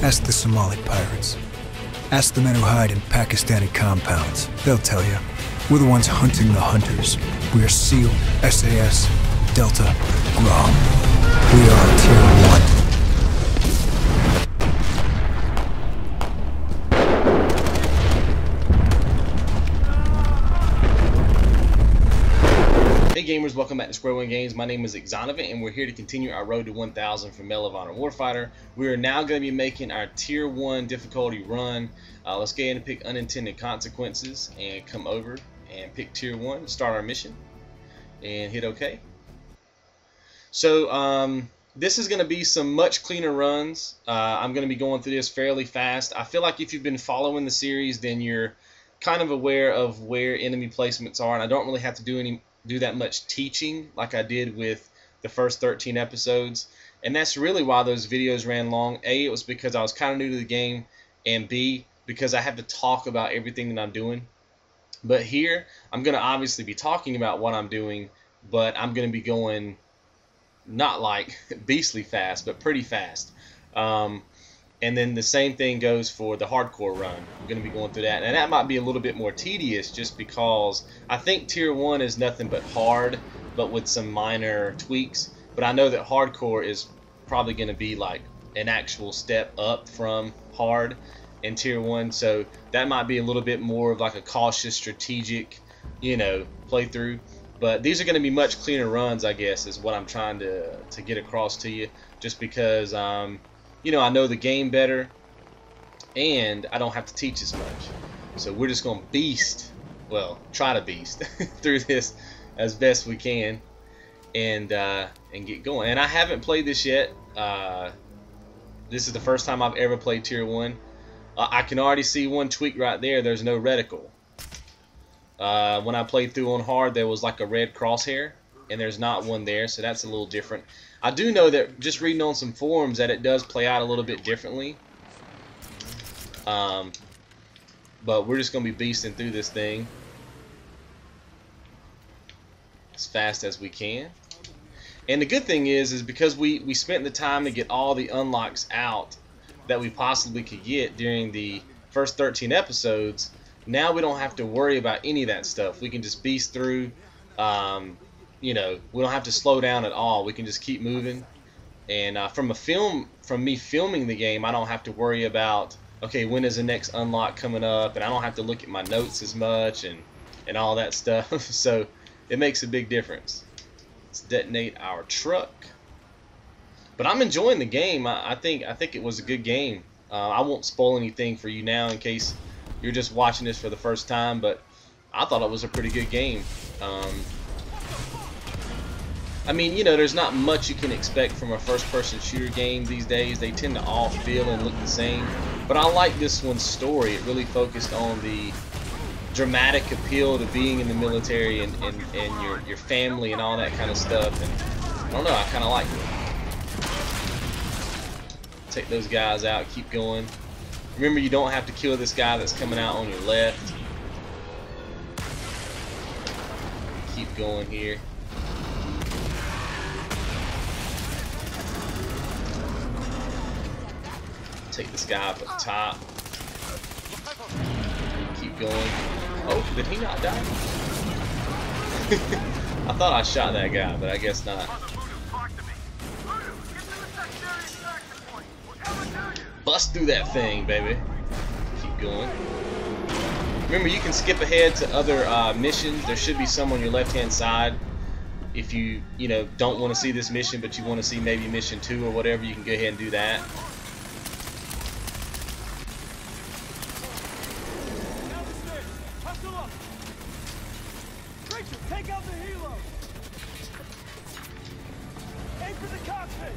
Ask the Somali pirates. Ask the men who hide in Pakistani compounds. They'll tell you. We're the ones hunting the hunters. We are SEAL, SAS, Delta, GROM. We are Tier 1. Hey gamers, welcome back to Square One Games. My name is XONEVANT and we're here to continue our road to 1000 for Medal of Honor Warfighter. We are now going to be making our Tier 1 difficulty run. Let's go ahead and pick Unintended Consequences and come over and pick Tier 1, start our mission, and hit OK. So this is going to be some much cleaner runs. I'm going to be going through this fairly fast. I feel like if you've been following the series, then you're kind of aware of where enemy placements are, and I don't really have to do that much teaching like I did with the first 13 episodes. And that's really why those videos ran long. A, it was because I was kind of new to the game, and B, because I had to talk about everything that I'm doing. But here I'm going to obviously be talking about what I'm doing, but I'm going to be going not like beastly fast, but pretty fast. And then the same thing goes for the hardcore run. I'm going to be going through that. And that might be a little bit more tedious just because I think Tier 1 is nothing but hard, but with some minor tweaks. But I know that hardcore is probably going to be like an actual step up from hard in Tier 1. So that might be a little bit more of like a cautious, strategic, playthrough. But these are going to be much cleaner runs, I guess, is what I'm trying to get across to you. Just because I know the game better, and I don't have to teach as much. So we're just going to try to beast through this as best we can, and get going. And I haven't played this yet. This is the first time I've ever played Tier 1. I can already see one tweak right there. There's no reticle. When I played through on hard, there was like a red crosshair, and there's not one there, so that's a little different. I do know that just reading on some forums that it does play out a little bit differently. But we're just going to be beasting through this thing as fast as we can. And the good thing is because we spent the time to get all the unlocks out that we possibly could get during the first 13 episodes, now we don't have to worry about any of that stuff. We can just beast through. We don't have to slow down at all. We can just keep moving. And from me filming the game, I don't have to worry about, okay, when is the next unlock coming up, and I don't have to look at my notes as much and all that stuff. So it makes a big difference. Let's detonate our truck. But I'm enjoying the game. I think it was a good game. I won't spoil anything for you now in case you're just watching this for the first time, but I thought it was a pretty good game. I mean, there's not much you can expect from a first-person shooter game these days. They tend to all feel and look the same. But I like this one's story. It really focused on the dramatic appeal to being in the military and your family and all that kind of stuff. And I don't know, I kind of like it. Take those guys out, keep going. Remember, you don't have to kill this guy that's coming out on your left. Keep going here. Take this guy up at the top. Keep going. Oh, did he not die? I thought I shot that guy, but I guess not. Bust through that thing, baby. Keep going. Remember, you can skip ahead to other missions. There should be some on your left-hand side. If you, don't want to see this mission, but you want to see maybe mission 2 or whatever, you can go ahead and do that. Take out the helo! Aim for the cockpit!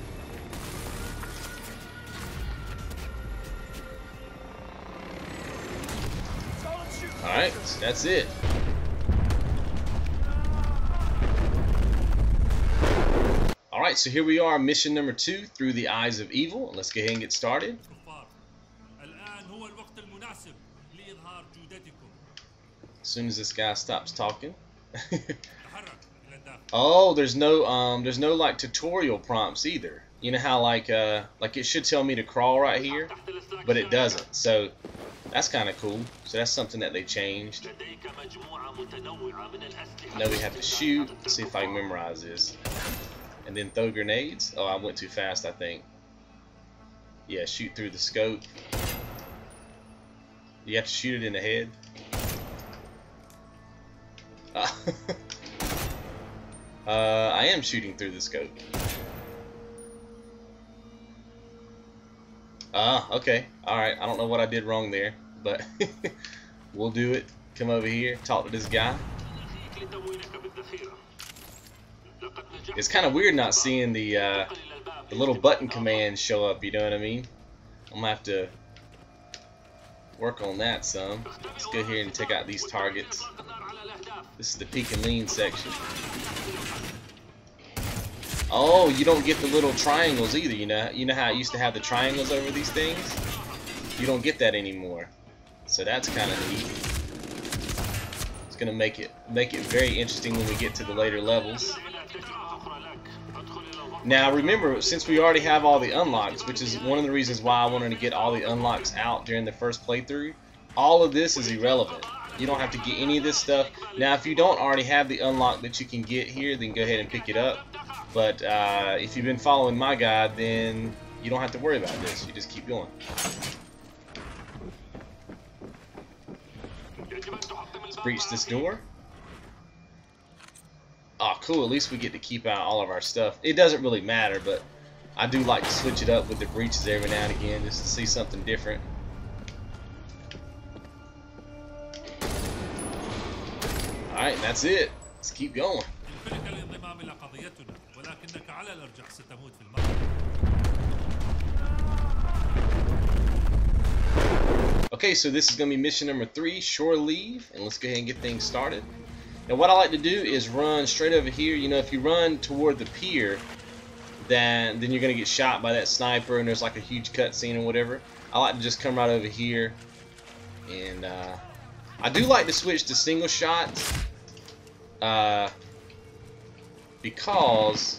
Alright, so that's it. Alright, so here we are, mission number 2, Through the Eyes of Evil. Let's go ahead and get started. As soon as this guy stops talking. Oh, there's no like tutorial prompts either. You know how like it should tell me to crawl right here. but it doesn't. So that's kind of cool. So that's something that they changed. Now we have to shoot. Let's see if I can memorize this. And then throw grenades. Oh, I went too fast, I think. Yeah, shoot through the scope. You have to shoot it in the head. I am shooting through the scope. Okay. Alright, I don't know what I did wrong there, but we'll do it. Come over here, talk to this guy. It's kind of weird not seeing the little button commands show up, you know what I mean? I'm gonna have to work on that some. Let's go here and take out these targets. This is the peek and lean section. Oh, you don't get the little triangles either. You know how I used to have the triangles over these things? You don't get that anymore. So that's kind of neat. It's gonna make it very interesting when we get to the later levels. Now remember, since we already have all the unlocks, which is one of the reasons why I wanted to get all the unlocks out during the first playthrough, all of this is irrelevant. You don't have to get any of this stuff. Now if you don't already have the unlock that you can get here, then go ahead and pick it up. But if you've been following my guide, then you don't have to worry about this. You just keep going. Let's breach this door. Oh, cool. At least we get to keep out all of our stuff. It doesn't really matter, but I do like to switch it up with the breaches every now and again just to see something different. Alright, that's it. Let's keep going. Okay, so this is going to be mission number 3, shore leave, and let's go ahead and get things started. Now what I like to do is run straight over here. You know, if you run toward the pier, then you're going to get shot by that sniper and there's like a huge cutscene or whatever. I like to just come right over here, and I do like to switch to single shots because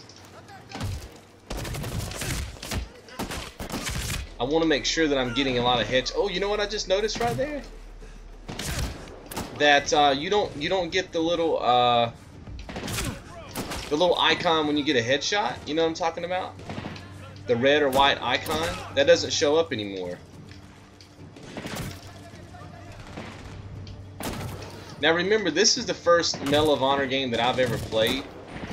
I want to make sure that I'm getting a lot of headshots. Oh, you know what I just noticed right there? That you don't get the little icon when you get a headshot. You know what I'm talking about? The red or white icon that doesn't show up anymore. Now remember, this is the first Medal of Honor game that I've ever played,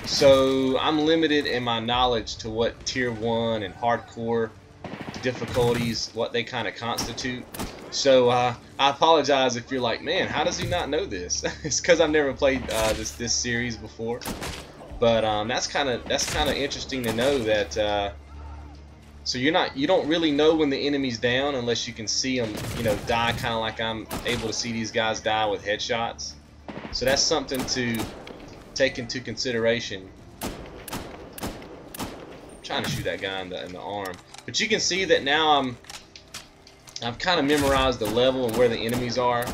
so I'm limited in my knowledge to what tier 1 and hardcore difficulties, what they kind of constitute. So I apologize if you're like, man, how does he not know this? It's because I've never played this series before. But that's kind of interesting to know that. So you don't really know when the enemy's down unless you can see them, you know, die, kind of like I'm able to see these guys die with headshots. So that's something to take into consideration. I'm trying to shoot that guy in the arm, but you can see that now I've kind of memorized the level and where the enemies are,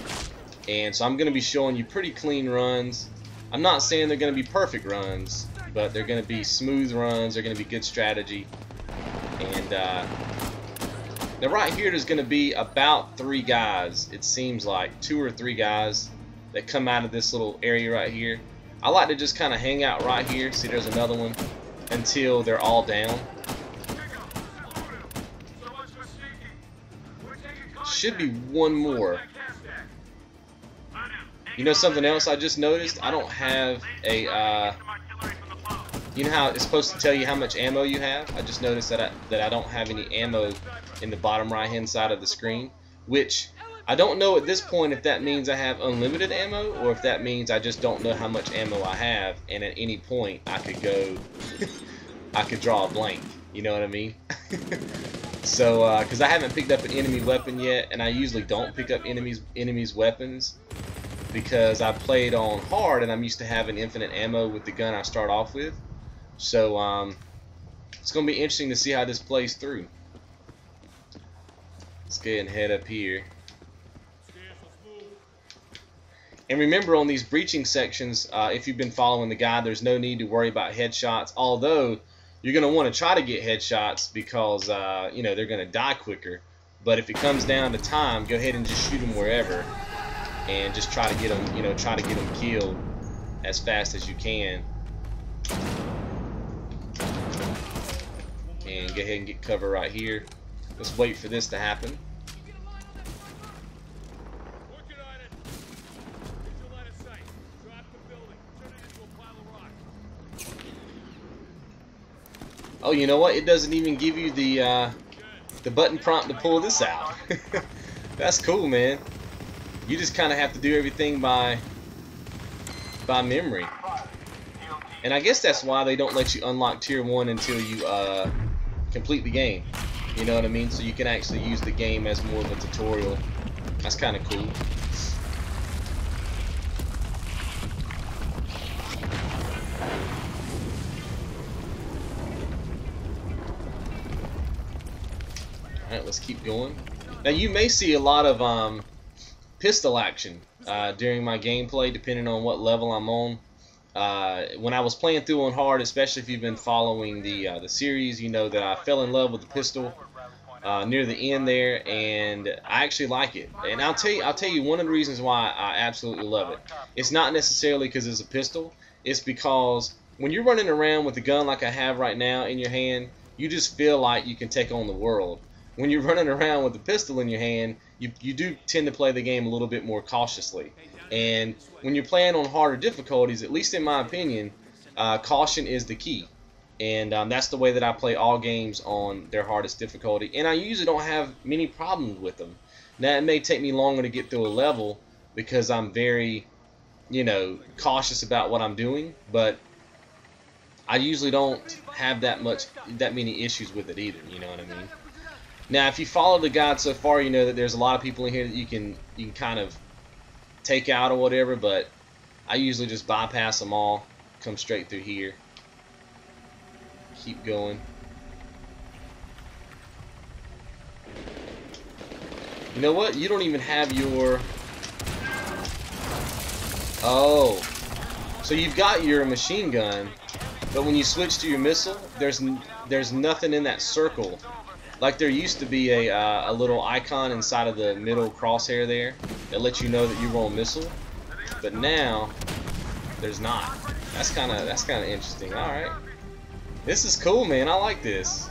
and so I'm going to be showing you pretty clean runs. I'm not saying they're going to be perfect runs, but they're going to be smooth runs. They're going to be good strategy. And now right here there's going to be about 3 guys. It seems like 2 or 3 guys that come out of this little area right here. I like to just kind of hang out right here. See, there's another one, until they're all down. Should be one more. You know something else I just noticed? I don't have a you know how it's supposed to tell you how much ammo you have? I just noticed that I don't have any ammo in the bottom right hand side of the screen, which I don't know at this point if that means I have unlimited ammo or if that means I just don't know how much ammo I have, and at any point I could go I could draw a blank, you know what I mean? So because I haven't picked up an enemy weapon yet, and I usually don't pick up enemies weapons because I played on hard and I'm used to having infinite ammo with the gun I start off with. So it's going to be interesting to see how this plays through. Let's go ahead and head up here. And remember, on these breaching sections, if you've been following the guide, there's no need to worry about headshots, although you're going to want to try to get headshots because you know, they're going to die quicker. But if it comes down to time, go ahead and just shoot them wherever, and just try to get them, you know, try to get them killed as fast as you can. And go ahead and get cover right here. Let's wait for this to happen. Oh, you know what? It doesn't even give you the button prompt to pull this out. That's cool, man. You just kind of have to do everything by memory. And I guess that's why they don't let you unlock Tier 1 until you complete the game. You know what I mean? So you can actually use the game as more of a tutorial. That's kind of cool. Alright, let's keep going. Now you may see a lot of pistol action during my gameplay, depending on what level I'm on. When I was playing through on hard, especially if you've been following the series, you know that I fell in love with the pistol near the end there, and I actually like it. And I'll tell you one of the reasons why I absolutely love it. It's not necessarily because it's a pistol. It's because when you're running around with a gun like I have right now in your hand, you just feel like you can take on the world. When you're running around with a pistol in your hand, you do tend to play the game a little bit more cautiously. And when you're playing on harder difficulties, at least in my opinion, caution is the key. And that's the way that I play all games on their hardest difficulty. And I usually don't have many problems with them. Now, it may take me longer to get through a level because I'm very, you know, cautious about what I'm doing. But I usually don't have that many issues with it either. You know what I mean? Now, if you follow the guide so far, you know that there's a lot of people in here that you can kind of take out or whatever, but I usually just bypass them all, come straight through here, keep going. You know what? You don't even have your... Oh, so you've got your machine gun, but when you switch to your missile, there's nothing in that circle. Like there used to be a little icon inside of the middle crosshair there that lets you know that you roll missile, but now there's not. That's kind of interesting. All right, this is cool, man. I like this.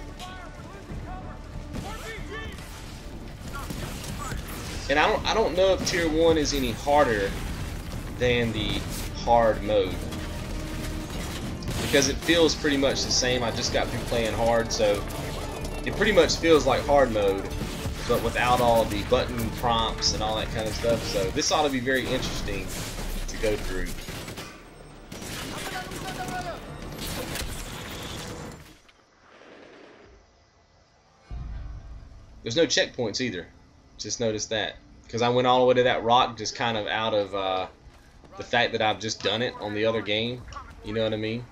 And I don't know if Tier 1 is any harder than the hard mode, because it feels pretty much the same. I just got through playing hard, so it pretty much feels like hard mode, but without all the button prompts and all that kind of stuff. So this ought to be very interesting to go through. There's no checkpoints either. Just noticed that, because I went all the way to that rock just kind of out of the fact that I've just done it on the other game. You know what I mean?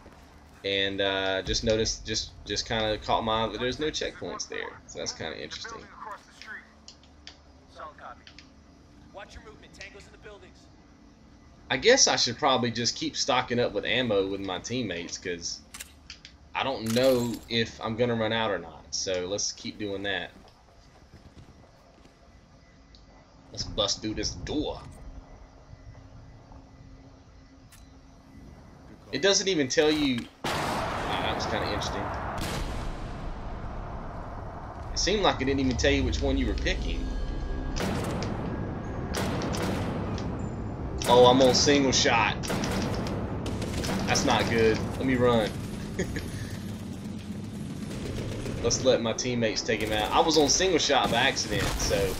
And just noticed, just kind of caught my eye that there's no checkpoints there. So that's kind of interesting. Watch your movement. Tangos in the buildings. I guess I should probably just keep stocking up with ammo with my teammates, because I don't know if I'm gonna run out or not. So let's keep doing that. Let's bust through this door. It doesn't even tell you. That was kind of interesting. It seemed like it didn't even tell you which one you were picking. Oh, I'm on single shot. That's not good. Let me run. Let's let my teammates take him out. I was on single shot by accident, so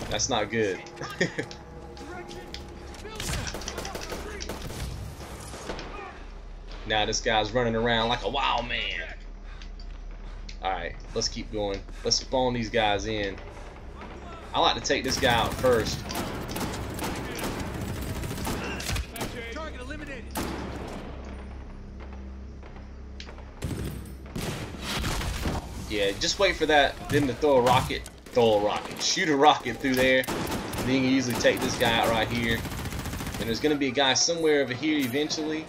that's not good. Now this guy's running around like a wild man. Alright, let's keep going. Let's spawn these guys in. I like to take this guy out first. Target eliminated. Yeah, just wait for them to throw a rocket. Shoot a rocket through there. Then you can usually take this guy out right here. And there's going to be a guy somewhere over here eventually.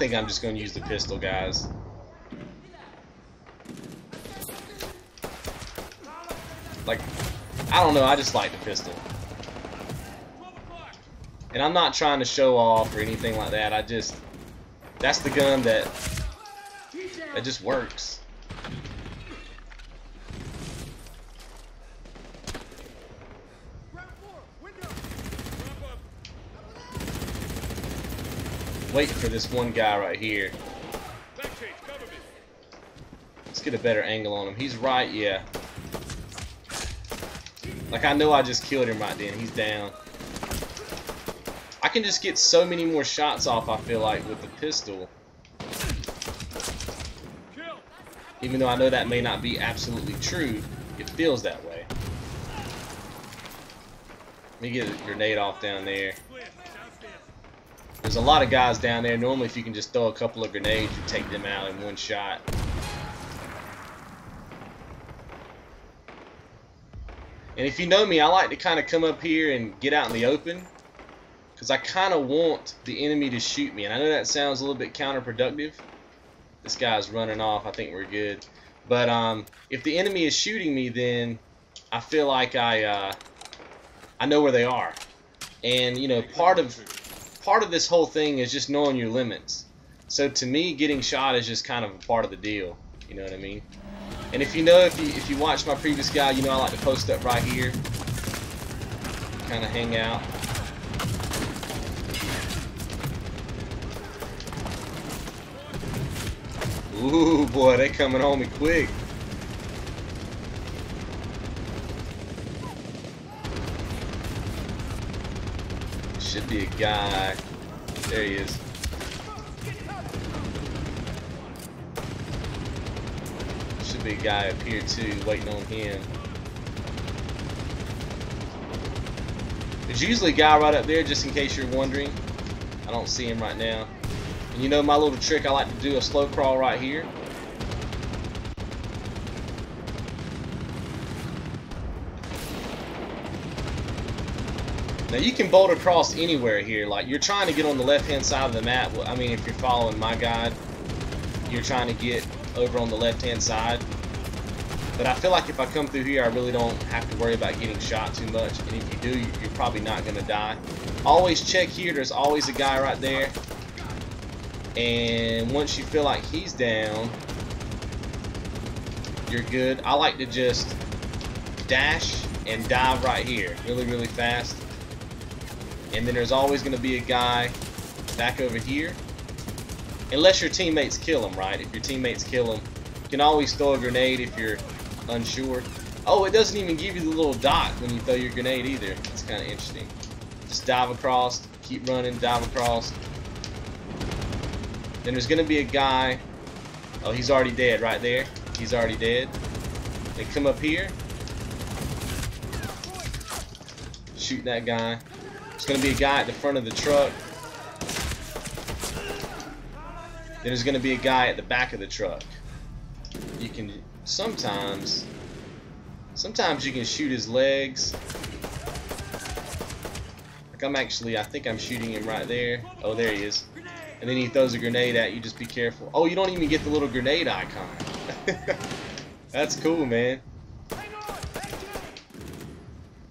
think I'm just going to use the pistol, guys. Like, I don't know, I just like the pistol. And I'm not trying to show off or anything like that. That's the gun that just works. Waiting for this one guy right here. Let's get a better angle on him. He's right, yeah. Like, I know I just killed him right then. He's down. I can just get so many more shots off, I feel like, with the pistol. Even though I know that may not be absolutely true, it feels that way. Let me get a grenade off down there. There's a lot of guys down there. Normally, if you can just throw a couple of grenades, you take them out in one shot. And if you know me, I like to kind of come up here and get out in the open, because I kind of want the enemy to shoot me. And I know that sounds a little bit counterproductive. This guy's running off. I think we're good. But if the enemy is shooting me, then I feel like I know where they are. And you know, part of this whole thing is just knowing your limits. So to me, getting shot is just kind of a part of the deal. You know what I mean? And if you know, if you watch my previous guy, you know I like to post up right here, kind of hang out. Ooh, boy, they coming on me quick. Should be a guy. There he is. Should be a guy up here too, waiting on him. There's usually a guy right up there, just in case you're wondering. I don't see him right now. And you know my little trick, I like to do a slow crawl right here. Now you can bolt across anywhere here. Like, you're trying to get on the left hand side of the map. I mean, if you're following my guide, you're trying to get over on the left hand side. But I feel like if I come through here, I really don't have to worry about getting shot too much. And if you do, you're probably not going to die. Always check here. There's always a guy right there. And once you feel like he's down, you're good. I like to just dash and dive right here really, really fast. And then there's always going to be a guy back over here. Unless your teammates kill him, right? If your teammates kill him, you can always throw a grenade if you're unsure. Oh, it doesn't even give you the little dot when you throw your grenade either. It's kind of interesting. Just dive across, keep running, dive across. Then there's going to be a guy. Oh, he's already dead right there. He's already dead. Then come up here. Shoot that guy. There's going to be a guy at the front of the truck. Then there's going to be a guy at the back of the truck. You can sometimes you can shoot his legs. Like I think I'm shooting him right there. Oh, there he is. And then he throws a grenade at you. Just be careful. Oh, you don't even get the little grenade icon. That's cool, man.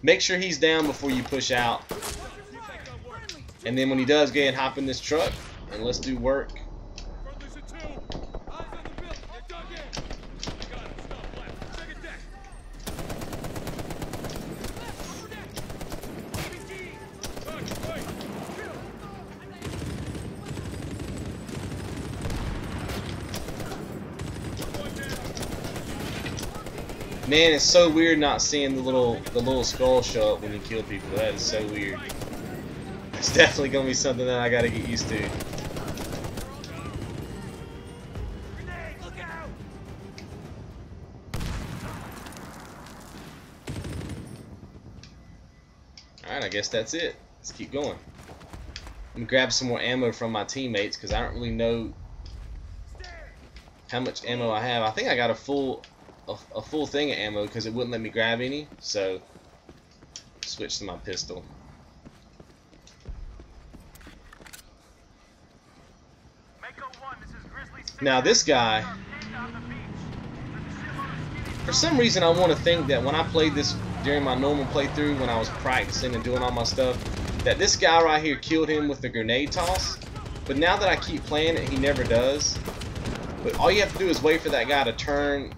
Make sure he's down before you push out. And then when he does, go ahead and hop in this truck and let's do work. Man, it's so weird not seeing the little skull show up when you kill people. That is so weird. It's definitely gonna be something that I gotta get used to. Alright, I guess that's it. Let's keep going. Let me grab some more ammo from my teammates because I don't really know how much ammo I have. I think I got a full thing of ammo because it wouldn't let me grab any, so switch to my pistol. Now this guy, for some reason I want to think that when I played this during my normal playthrough, when I was practicing and doing all my stuff, that this guy right here killed him with the grenade toss. But now that I keep playing it, he never does. But all you have to do is wait for that guy to turn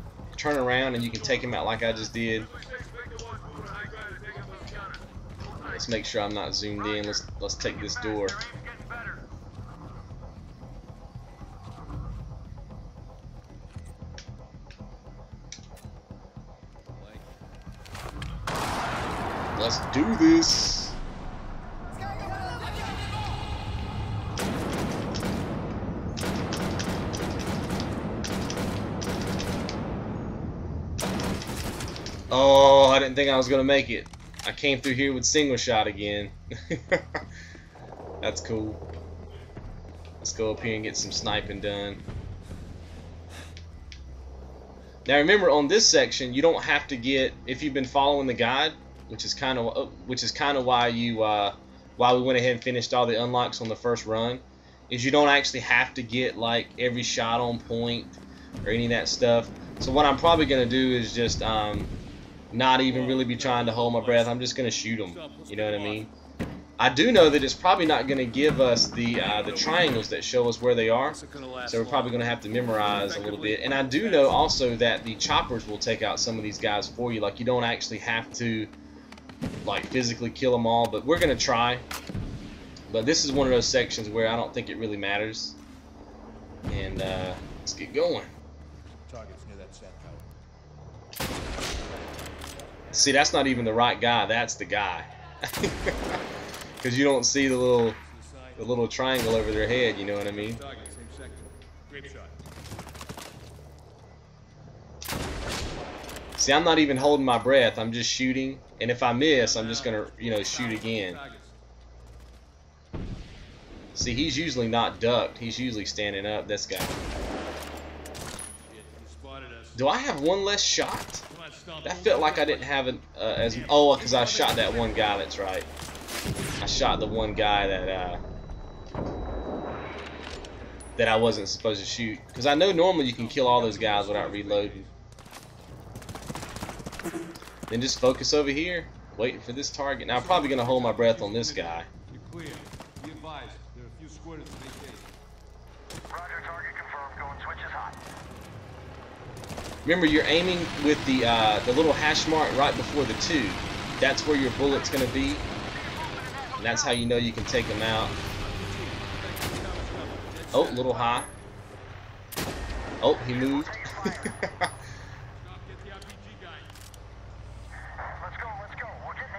around, and you can take him out like I just did. Let's make sure I'm not zoomed in. Let's take this door. Let's do this. Oh, I didn't think I was gonna make it. I came through here with single shot again. That's cool. Let's go up here and get some sniping done. Now remember, on this section, you don't have to get, if you've been following the guide, which is kind of why we went ahead and finished all the unlocks on the first run, is you don't actually have to get like every shot on point or any of that stuff. So what I'm probably gonna do is just not even really be trying to hold my breath. I'm just gonna shoot them. You know what I mean? I do know that it's probably not gonna give us the triangles that show us where they are, so we're probably gonna have to memorize a little bit. And I do know also that the choppers will take out some of these guys for you. Like, you don't actually have to like physically kill them all, but we're gonna try. But this is one of those sections where I don't think it really matters. And let's get going. Targets near that sat tower. See, that's not even the right guy. That's the guy. Because you don't see the little triangle over their head. You know what I mean? Target, same sector. Grape shot. See, I'm not even holding my breath. I'm just shooting, and if I miss, I'm just gonna, shoot again. See, he's usually not ducked. He's usually standing up. This guy. Do I have one less shot? That felt like I didn't have oh, because I shot that one guy. That's right. I shot the one guy that I wasn't supposed to shoot. Because I know normally you can kill all those guys without reloading. Then just focus over here, waiting for this target. Now I'm probably gonna hold my breath on this guy. You're clear. Be advised, there are a few squatters to vacate. Roger, target confirmed. Going switch is hot. Remember, you're aiming with the little hash mark right before the 2. That's where your bullet's gonna be. And that's how you know you can take them out. Oh, a little high. Oh, he moved. Let's go. We're getting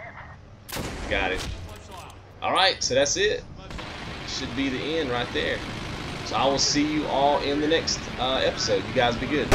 in. Got it. Alright, so that's it. Should be the end right there. So I will see you all in the next episode. You guys be good.